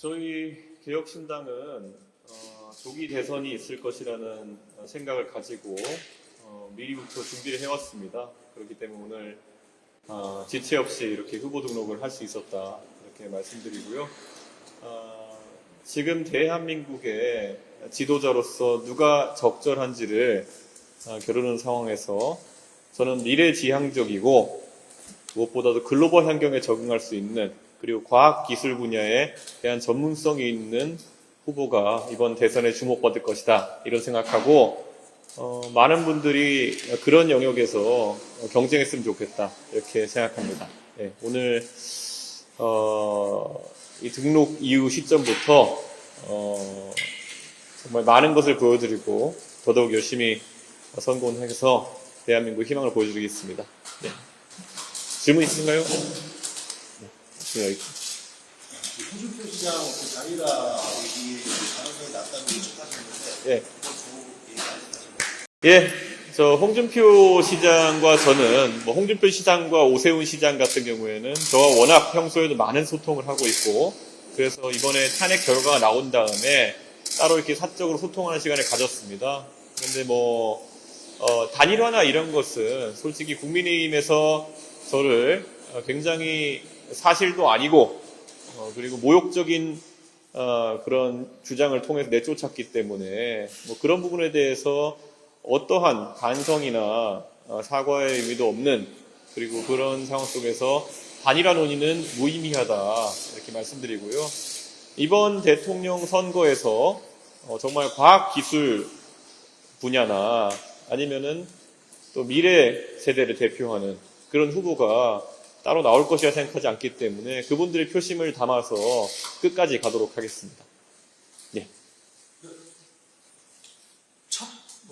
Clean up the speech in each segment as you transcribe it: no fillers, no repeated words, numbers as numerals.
저희 개혁신당은 조기 대선이 있을 것이라는 생각을 가지고 미리부터 준비를 해왔습니다. 그렇기 때문에 오늘 지체 없이 이렇게 후보 등록을 할 수 있었다 이렇게 말씀드리고요. 지금 대한민국의 지도자로서 누가 적절한지를 겨루는 상황에서 저는 미래지향적이고 무엇보다도 글로벌 환경에 적응할 수 있는 그리고 과학기술 분야에 대한 전문성이 있는 후보가 이번 대선에 주목받을 것이다 이런 생각하고 많은 분들이 그런 영역에서 경쟁했으면 좋겠다 이렇게 생각합니다. 네, 오늘 이 등록 이후 시점부터 정말 많은 것을 보여드리고 더더욱 열심히 선거운해서 대한민국 희망을 보여드리겠습니다. 네. 질문 있으신가요? 네, 여기. 홍준표 시장 자리가 여기 가능성이 낮다고 예측하셨는데, 예. 예, 저 홍준표 시장과 저는 홍준표 시장과 오세훈 시장 같은 경우에는 저와 워낙 평소에도 많은 소통을 하고 있고, 그래서 이번에 탄핵 결과가 나온 다음에 따로 이렇게 사적으로 소통하는 시간을 가졌습니다. 그런데 단일화나 이런 것은 솔직히 국민의힘에서 저를 굉장히 사실도 아니고 그리고 모욕적인 그런 주장을 통해서 내쫓았기 때문에 그런 부분에 대해서 어떠한 반성이나 사과의 의미도 없는 그리고 그런 상황 속에서 단일화 논의는 무의미하다 이렇게 말씀드리고요. 이번 대통령 선거에서 정말 과학기술 분야나 아니면은 또 미래 세대를 대표하는 그런 후보가 따로 나올 것이라 생각하지 않기 때문에 그분들의 표심을 담아서 끝까지 가도록 하겠습니다. 예.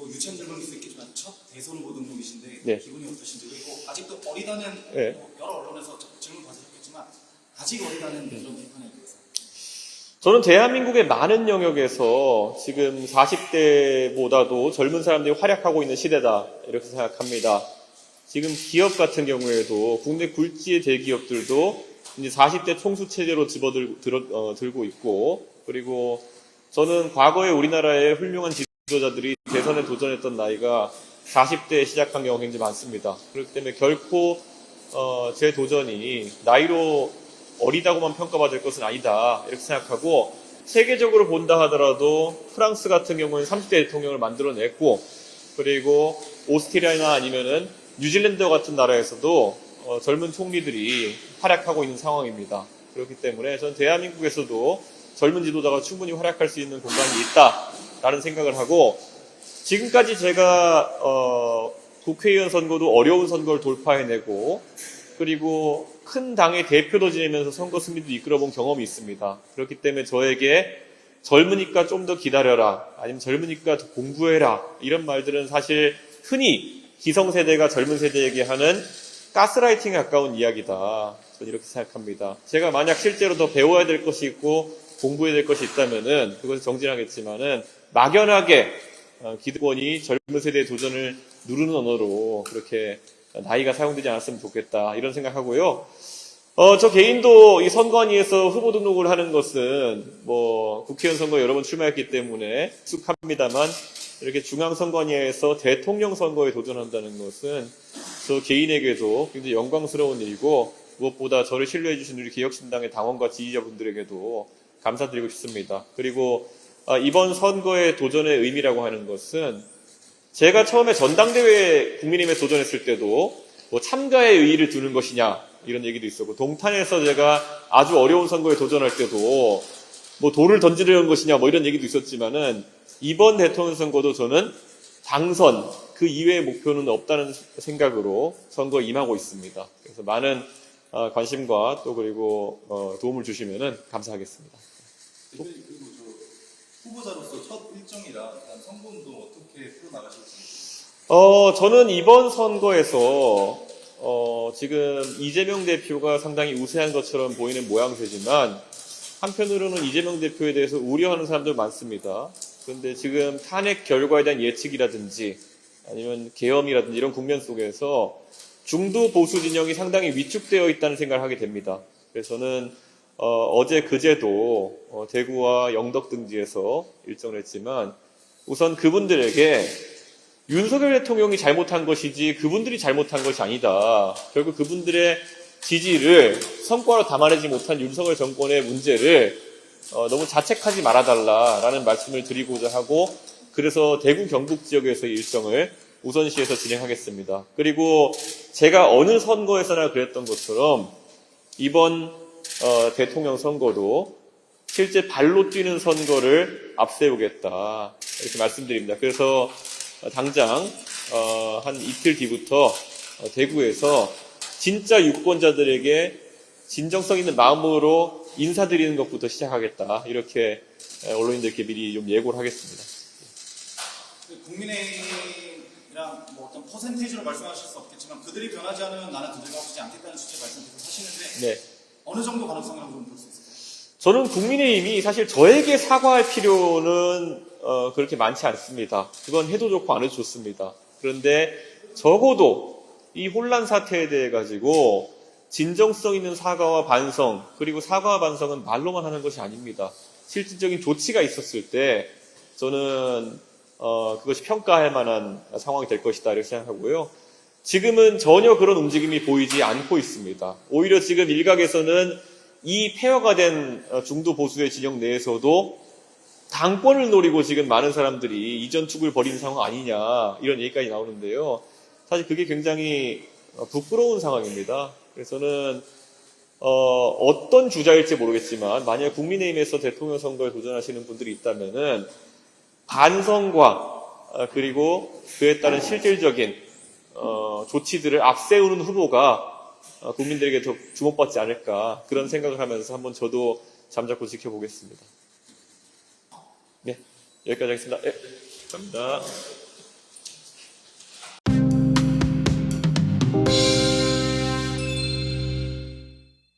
유치한 질문일 수 있겠지만 첫 대선 후보 등록이신데 네. 기분이 어떠신지, 그리고 아직도 어리다는 네. 여러 언론에서 질문 받으셨겠지만 아직 어리다는 이런 비판에 대해서 저는 대한민국의 많은 영역에서 지금 40대보다도 젊은 사람들이 활약하고 있는 시대다 이렇게 생각합니다. 지금 기업 같은 경우에도 국내 굴지의 대기업들도 이제 40대 총수 체제로 들고 있고, 그리고 저는 과거에 우리나라의 훌륭한 지도자들이 대선에 도전했던 나이가 40대에 시작한 경우가 굉장히 많습니다. 그렇기 때문에 결코 제 도전이 나이로 어리다고만 평가받을 것은 아니다 이렇게 생각하고, 세계적으로 본다 하더라도 프랑스 같은 경우는 30대 대통령을 만들어냈고, 그리고 오스트리아나 아니면은 뉴질랜드 같은 나라에서도 젊은 총리들이 활약하고 있는 상황입니다. 그렇기 때문에 저는 대한민국에서도 젊은 지도자가 충분히 활약할 수 있는 공간이 있다라는 생각을 하고, 지금까지 제가 국회의원 선거도 어려운 선거를 돌파해내고, 그리고 큰 당의 대표도 지내면서 선거 승리도 이끌어본 경험이 있습니다. 그렇기 때문에 저에게 젊으니까 좀 더 기다려라, 아니면 젊으니까 더 공부해라, 이런 말들은 사실 흔히 기성세대가 젊은 세대에게 하는 가스라이팅에 가까운 이야기다. 저는 이렇게 생각합니다. 제가 만약 실제로 더 배워야 될 것이 있고 공부해야 될 것이 있다면은 그것은 정진하겠지만은 막연하게 기득권이 젊은 세대의 도전을 누르는 언어로 그렇게 나이가 사용되지 않았으면 좋겠다 이런 생각하고요. 저 개인도 이 선관위에서 후보 등록을 하는 것은 국회의원 선거 여러 번 출마했기 때문에 익숙합니다만, 이렇게 중앙선관위에서 대통령 선거에 도전한다는 것은 저 개인에게도 굉장히 영광스러운 일이고, 무엇보다 저를 신뢰해 주신 우리 개혁신당의 당원과 지지자분들에게도 감사드리고 싶습니다. 그리고 이번 선거의 도전의 의미라고 하는 것은, 제가 처음에 전당대회에 국민의힘에 도전했을 때도 참가의 의의를 두는 것이냐 이런 얘기도 있었고, 동탄에서 제가 아주 어려운 선거에 도전할 때도 돌을 던지려는 것이냐 이런 얘기도 있었지만은, 이번 대통령 선거도 저는 당선 그 이외의 목표는 없다는 생각으로 선거에 임하고 있습니다. 그래서 많은 관심과 또 그리고 도움을 주시면은 감사하겠습니다. 그리고 후보자로서 첫 일정이라 선거운동 어떻게 풀어나가실지. 저는 이번 선거에서 지금 이재명 대표가 상당히 우세한 것처럼 보이는 모양새지만, 한편으로는 이재명 대표에 대해서 우려하는 사람들 많습니다. 그런데 지금 탄핵 결과에 대한 예측이라든지 아니면 계엄이라든지 이런 국면 속에서 중도 보수 진영이 상당히 위축되어 있다는 생각을 하게 됩니다. 그래서 저는 어제 그제도 대구와 영덕 등지에서 일정을 했지만 우선 그분들에게 윤석열 대통령이 잘못한 것이지 그분들이 잘못한 것이 아니다. 결국 그분들의 지지를 성과로 담아내지 못한 윤석열 정권의 문제를 너무 자책하지 말아달라라는 말씀을 드리고자 하고 그래서 대구 경북 지역에서의 일정을 우선시해서 진행하겠습니다. 그리고 제가 어느 선거에서나 그랬던 것처럼 이번 대통령 선거도 실제 발로 뛰는 선거를 앞세우겠다 이렇게 말씀드립니다. 그래서 당장 한 이틀 뒤부터 대구에서 진짜 유권자들에게 진정성 있는 마음으로 인사드리는 것부터 시작하겠다 이렇게 언론인들께 미리 좀 예고를 하겠습니다. 국민의힘이랑 뭐 어떤 퍼센테이지로 말씀하실 수 없겠지만 그들이 변하지 않으면 나는 그들과 합치지 않겠다는 취지의 말씀 계속 하시는데 네. 어느 정도 가능성이라고 좀 볼 수 있을까요? 저는 국민의힘이 사실 저에게 사과할 필요는 그렇게 많지 않습니다. 그건 해도 좋고 안 해도 좋습니다. 그런데 적어도 이 혼란 사태에 대해 가지고 진정성 있는 사과와 반성, 그리고 사과와 반성은 말로만 하는 것이 아닙니다. 실질적인 조치가 있었을 때 저는 그것이 평가할 만한 상황이 될 것이다 이렇게 생각하고요. 지금은 전혀 그런 움직임이 보이지 않고 있습니다. 오히려 지금 일각에서는 이 폐허가 된 중도 보수의 진영 내에서도 당권을 노리고 지금 많은 사람들이 이전 축을 벌이는 상황 아니냐 이런 얘기까지 나오는데요. 사실 그게 굉장히 부끄러운 상황입니다. 그래서 저는 어떤 주자일지 모르겠지만 만약 국민의힘에서 대통령 선거에 도전하시는 분들이 있다면은 반성과 그리고 그에 따른 실질적인 조치들을 앞세우는 후보가 국민들에게 더 주목받지 않을까 그런 생각을 하면서 한번 저도 잠자코 지켜보겠습니다. 네, 여기까지 하겠습니다. 네, 감사합니다.